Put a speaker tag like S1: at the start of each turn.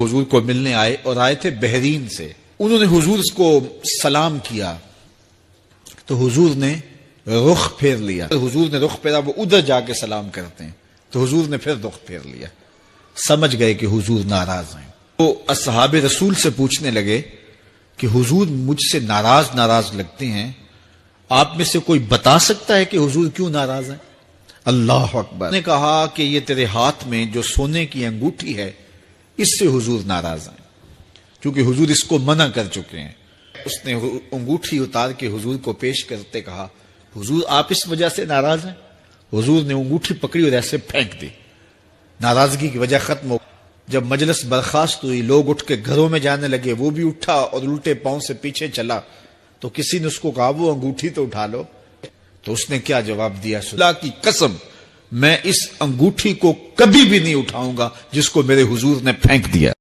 S1: حضور کو ملنے آئے اور آئے تھے بحرین سے. انہوں نے حضور کو سلام کیا تو حضور نے رخ پھیر لیا. حضور نے رخ پھیرا، وہ ادھر جا کے سلام کرتے ہیں تو حضور نے پھر رخ پھیر لیا. سمجھ گئے کہ حضور ناراض ہیں. وہ اصحاب رسول سے پوچھنے لگے کہ حضور مجھ سے ناراض لگتے ہیں، آپ میں سے کوئی بتا سکتا ہے کہ حضور کیوں ناراض ہیں؟ اللہ اکبر. نے کہا کہ یہ تیرے ہاتھ میں جو سونے کی انگوٹھی ہے اس سے حضور ناراض ہیں، کیونکہ حضور اس کو منع کر چکے ہیں. اس نے انگوٹھی اتار کے حضور کو پیش کرتے کہا، حضور آپ اس وجہ سے ناراض ہیں؟ حضور نے انگوٹھی پکڑی اور ایسے پھینک دی. ناراضگی کی وجہ ختم ہو. جب مجلس برخاست ہوئی، لوگ اٹھ کے گھروں میں جانے لگے، وہ بھی اٹھا اور الٹے پاؤں سے پیچھے چلا. تو کسی نے اس کو کہا وہ انگوٹھی تو اٹھا لو. تو اس نے کیا جواب دیا؟ اللہ کی قسم میں اس انگوٹھی کو کبھی بھی نہیں اٹھاؤں گا جس کو میرے حضور نے پھینک دیا.